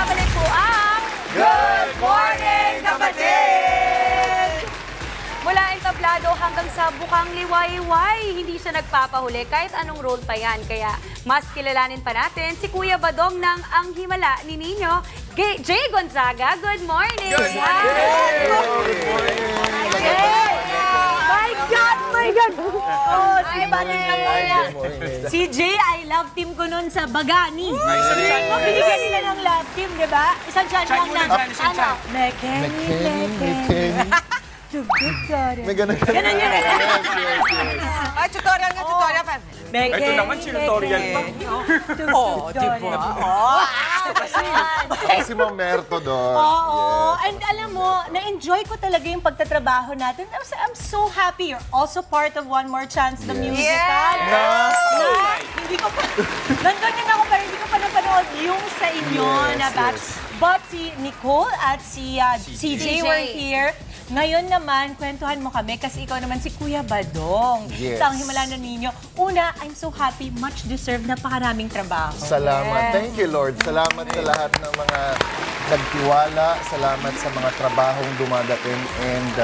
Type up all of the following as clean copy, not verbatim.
nagbabalik po ang Good Morning, Kapatid! Mula entablado hanggang sa bukang liwayway, hindi siya nagpapahuli kahit anong role pa yan. Kaya mas kilalanin pa natin si Kuya Badong ng Ang Himala ni Nino, Jay Gonzaga. Good morning! Good morning! My God! My God! Oh, Ay, si Jay, I love team ko nun sa Bagani. isang Oh, binigyan nila ng love team, di ba? Isang chan Chan lang muna na. dyan, isang chan. Mechanic. May ganun. Ganun yun. Ay, tutorial nga, tutorial pa. Ito naman, tutorial pa. Oh, di ba? Oh, Si Ma'am Merto doon. Oo. And alam mo, na-enjoy ko talaga yung pagtatrabaho natin. I'm so happy you're also part of One More Chance, the musical. Yes. Na, hindi ko pa, nandun din ako pero hindi ko pa napanood yung sa inyo Yes, na batch. yes. But si Nicole at si CJ were here. Ngayon naman, kwentuhan mo kami kasi ikaw naman si Kuya Badong. Yes. Sa Ang Himala na Ninyo. Una, I'm so happy, much deserved, napakaraming trabaho. Salamat. Thank you, Lord. Salamat sa lahat ng mga nagtiwala. Salamat sa mga trabahong dumadating. And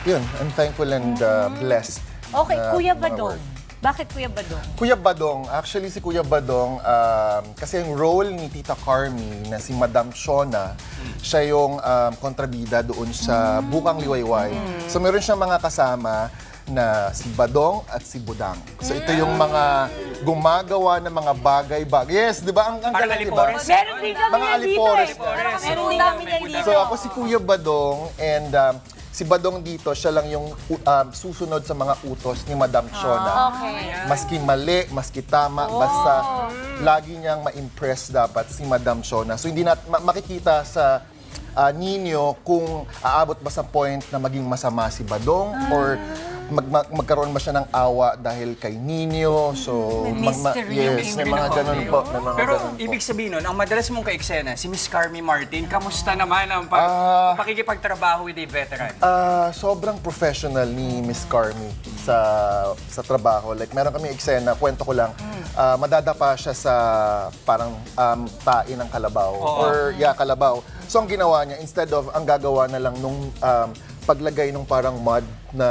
yun, I'm thankful and blessed. Okay, na Kuya mga Badong. work. Bakit Kuya Badong? Kuya Badong, actually si Kuya Badong, kasi yung role ni Tita Carmi na si Madam Shona, siya yung kontrabida doon sa Bukang Liwayway. So meron siyang mga kasama na si Badong at si Budang. So ito yung mga gumagawa ng mga bagay-bagay. Yes, di ba? Ang Parang galing, di ba? alipores. Meron din kami Mga yan dito alipores. Meron din kami yan dito. So ako si Kuya Badong and si Badong dito, siya lang yung susunod sa mga utos ni Madam Shona. Okay. Maski mali, maski tama, basta lagi niyang ma-impress dapat si Madam Shona. So hindi makikita sa Nino kung aabot ba sa point na maging masama si Badong or magkaroon ba siya ng awa dahil kay Nino. So, May mystery yung yes, may mga ganun po. May mga Pero ganun po. ibig sabihin nun, ang madalas mong ka-eksena, si Miss Carmi Martin, kamusta naman ang pakikipagtrabaho with a veteran? Sobrang professional ni Miss Carmi sa trabaho. Like, meron kami eksena, kwento ko lang, madadapa siya sa parang tae ng kalabaw. Or, kalabaw. So, ang ginawa niya, instead of, ang gagawa na lang nung paglagay nung parang mud na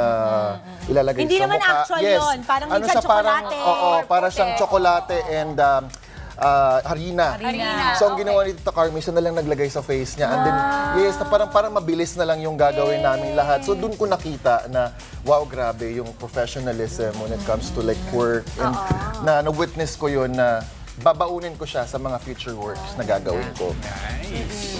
ilalagay Hindi sa naman mukha. actual yun. Parang minsan siya, tsokolate. Oo, para siyang tsokolate and harina. Harina, So, ang okay. ginawa ni Tita Carmi, siya na lang naglagay sa face niya. And then, yes, na parang mabilis na lang yung gagawin namin lahat. So, doon ko nakita na, wow, grabe, yung professionalism when it comes to like work. And na-witness ko yun na babaunin ko siya sa mga future works na gagawin ko. Nice.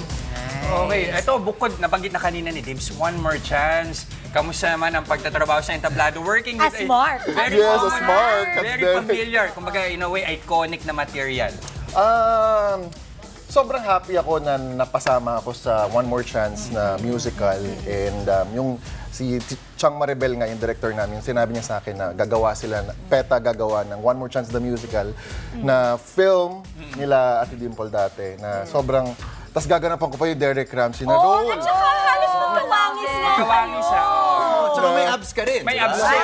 Okay, ito bukod, nabanggit na kanina ni Dibs, One More Chance. Kamusta naman ang pagtatrabaho sa entablado? Working with As Mark. very Yes, common, as Mark. very familiar. Kumbaga, in a way, iconic na material. Sobrang happy ako na napasama ako sa One More Chance na musical. And yung si Chang Maribel nga, yung director namin, sinabi niya sa akin na gagawa sila, PETA gagawa ng One More Chance the musical na film nila Ate Dimple dati na sobrang, tas gaganapan ko pa yung Derek Ramsey na role. At saka halos magkawangis na. Kawangis siya. Tsaka may abs ka rin. May di ba? abs siya.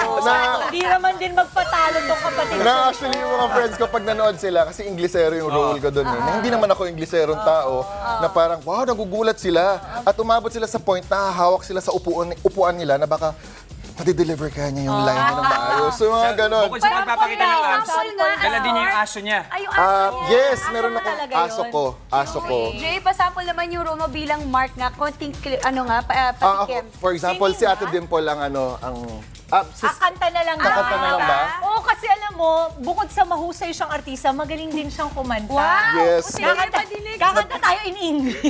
Hindi naman din magpatalo tong kapatid. Na actually yung mga friends ko pag nanood sila, kasi Inglesero yung role ko doon eh. Na hindi naman ako Ingleserong tao, na parang wow, nagugulat sila. At umabot sila sa point na hahawak sila sa upuan nila na baka pati-deliver kaya niya yung line niya ng maayos. So mga ganon. Bukod sa pagpapakita ng abs, Sample nga. dala din niya yung aso niya. Ay, yung aso niya. Yes, Aso meron mo akong talaga aso yun? ko. Aso ko. Jay, pasample naman yung role mo bilang Mark nga. Konting, Ako, patikim. for example, si Ate Dimple ang Kanta na lang Kakanta na lang ba? Oo, kasi alam mo, bukod sa mahusay siyang artista, magaling din siyang kumanta. Wow! Yes. Sige, padinig. Kakanta tayo in English.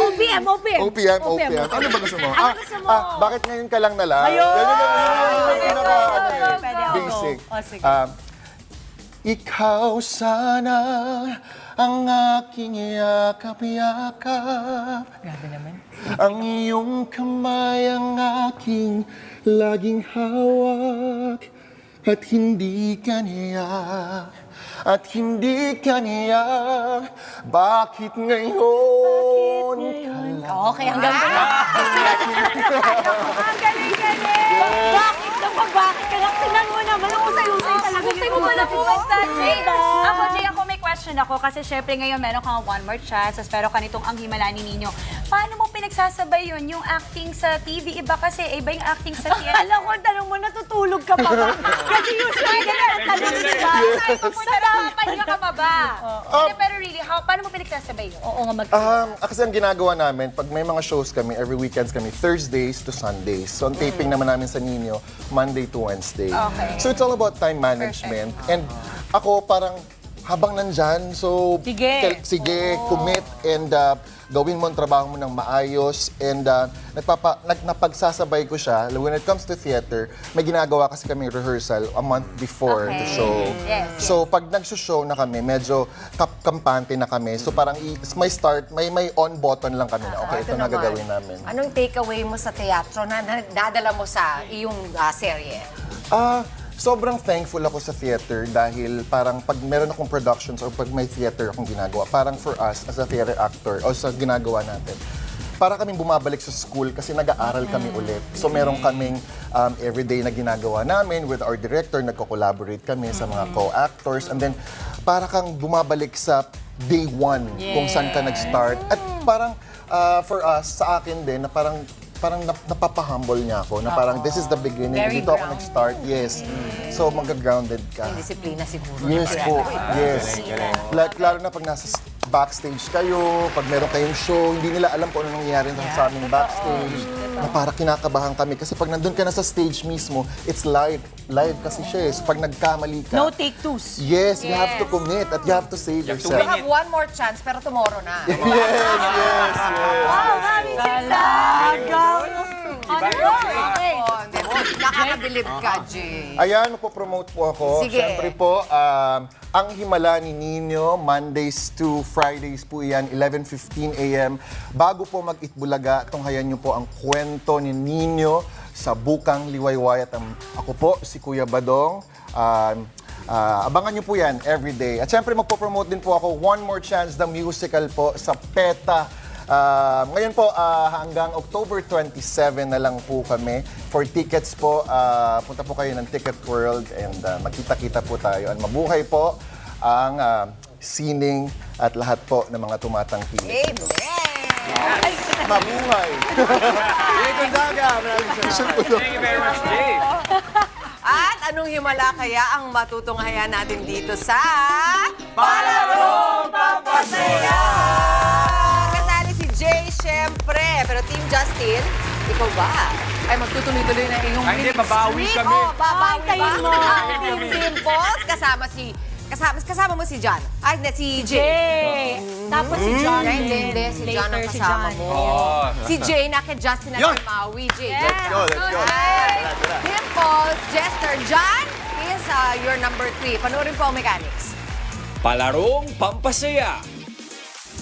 OPM. OPM. Ano ba gusto mo? Ano gusto mo? Bakit ngayon ka lang na lang? Ayun! Yung pinaka, Pwede ako. basic. O, sige. Ikaw sana ang aking yakap-yakap. Grabe naman. Ang iyong kamay ang aking laging hawak. At hindi ka niyak, at hindi ka niyak. Bakit ngayon ka lang? Okay, hanggang doon. Ang galing-galing! Bakit ka lang? Tingnan mo naman, ang usay-usay talaga. Usay mo pala kumanta, Jay. Ako, Jay, ako may question ako kasi syempre ngayon meron kang one more chance, tapos meron ka nitong Ang Himala ni Nino. Paano mo pinagsasabay yun? Yung acting sa TV, iba kasi, iba yung acting sa theater. Alam ko, tanong mo, natutulog ka pa ba? Kasi usually, ganyan, tanong di ba? Saan pupunta na? Pahinga ka pa ba? Hindi, pero really, paano mo pinagsasabay yun? Oo nga, Kasi ang ginagawa namin, pag may mga shows kami, every weekends kami, Thursdays to Sundays. So, ang taping naman namin sa Nino, Monday to Wednesday. Okay. So, it's all about time management. And ako, parang habang nandyan, so, sige, commit, and gawin mo ang trabaho mo ng maayos. And napagsasabay ko siya. When it comes to theater, may ginagawa kasi kami rehearsal a month before the show. Yes, So, pag nagsushow na kami, medyo kampante na kami. So, parang may start, may on button lang kami na, okay, ito na gagawin namin. Anong takeaway mo sa teatro na nadala mo sa iyong serye? Sobrang thankful ako sa theater dahil parang pag meron akong productions or pag may theater akong ginagawa, parang for us as a theater actor o sa ginagawa natin, para kaming bumabalik sa school kasi nag-aaral kami ulit. So meron kaming everyday na ginagawa namin with our director, nagko-collaborate kami sa mga co-actors, and then para kang bumabalik sa day one kung saan ka nag-start. At parang for us, sa akin din, na parang napapahumble niya ako na parang this is the beginning. Very Dito ako grounded. nag-start, yes. So mag-grounded ka. Disiplina siguro. Yes po, yes. Lalo na pag nasa backstage kayo, pag meron kayong show, hindi nila alam kung ano nangyayari sa aming backstage. Na parang kinakabahan kami kasi pag nandun ka na sa stage mismo, it's live. Live kasi siya eh. So pag nagkamali ka, no take twos. yes, you have to commit at you have to save You have to yourself. You have one more chance, pero tomorrow na. Wow, mami, talaga. Okay. Oh, nakakabilib ka, Jay. Ayan, magpo-promote po ako. Sige. Siyempre po, Ang Himala ni Nino, Mondays to Fridays po yan, 11:15 a.m. Bago po mag-Itbulaga, tunghayan niyo po ang kwento ni Nino sa Bukang Liwayway. At ako po, si Kuya Badong. Abangan niyo po yan everyday. At syempre, magpo-promote din po ako One More Chance, the musical po sa PETA. Ngayon po, hanggang October 27 na lang po kami. For tickets po, punta po kayo ng Ticket World and magkita-kita po tayo. And mabuhay po ang sining at lahat po ng mga tumatangkilik. Amen! Mabuhay! Jay Gonzaga, maraming salamat. Thank you very much, Jay. At anong himala kaya ang matutunghayan natin dito sa Palarong Pampasaya? Kasali si Jay, syempre. Pero Team Justin, ikaw ba? Ay, magtutuloy-tuloy na iyong Ay, hindi, winning babawi streak. kami. Oh, babawi Ay, ba? tayo mo. Ang Team Dimples, kasama mo si John. Ay, hindi, si Jay. Jay. Tapos si John. Hindi, si John ang Later, si kasama John. mo. Oh. Si Jay na kay Justin na Yun. kay Maui. Jay, Let's go, let's go. Hi! Dimples, Jester, John is your number 3. Panoorin po ang mechanics. Palarong Pampasaya.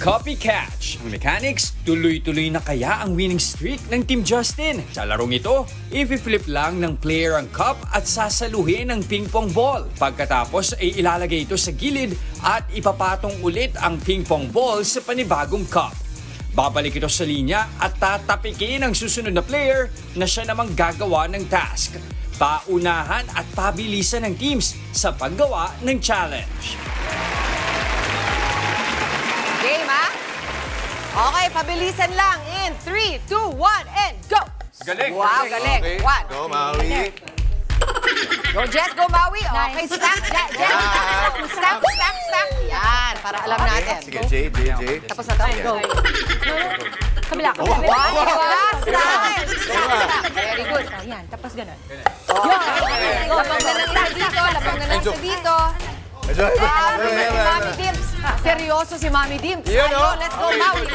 Copy catch. Ang mechanics, tuloy-tuloy na kaya ang winning streak ng Team Justin. Sa larong ito, i-flip lang ng player ang cup at sasaluhin ang ping-pong ball. Pagkatapos ay ilalagay ito sa gilid at ipapatong ulit ang ping-pong ball sa panibagong cup. Babalik ito sa linya at tatapikin ang susunod na player na siya namang gagawa ng task. Paunahan at pabilisan ng teams sa paggawa ng challenge. Game, ha? Okay, pabilisan lang. In 3, 2, 1, and go! Galing. Wow, galing. Okay, One. go, Maui. Go, Jess, go, Maui. Okay, stack. Jess, stack. Yan, para alam natin. Sige, Jay. Tapos na to. Go. Kabila, One, style. Stack. Very good. Ayan, tapos ganun. Labang na ng isa dito. Si Mami Dimps. Seryoso si Mami Dimps. Yun, Ayo, oh. let's go, Maui.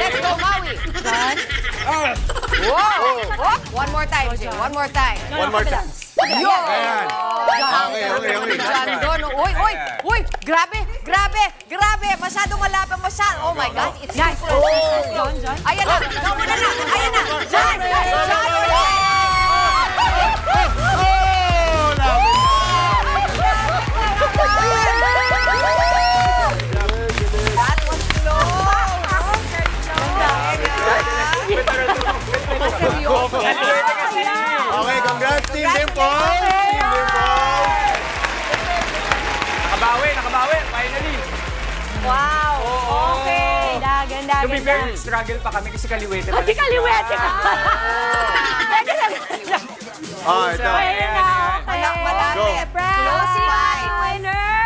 Wow. One more time, Jay. One more time. One more chance. Yun! Okay. Diyan doon. Uy! Grabe! Masyadong malapang Oh my God, it's Guys, super. John. Ayan na! Nauna na! Ayan na! John! That was close! Seryoso. Okay, congrats, Team Dimples! Team Dimples! Nakabawi, finally. ganda, To be ganda. fair, struggle pa kami kasi kaliwete pa. Kasi kaliwete ka. Pwede na. Oh, ito. Pwede na, okay. Malapit. Press. Close fight. Winner.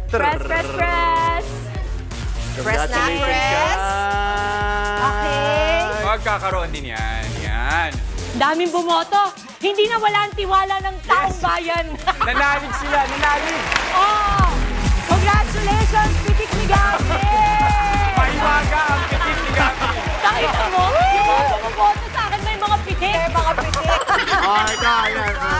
Press, press, press. Press na, press. Okay. Magkakaroon din yan. Yan. Daming bumoto. Hindi na wala ang tiwala ng taong bayan. Nanalig sila, nanalig. Oh! Congratulations, Pitik ni Gabi! Mahiwaga ang pitik ni Gabi. Nakita mo? Yung mga bumoto sa akin may mga pitik. Mga pitik. Oh, ito. Ayan.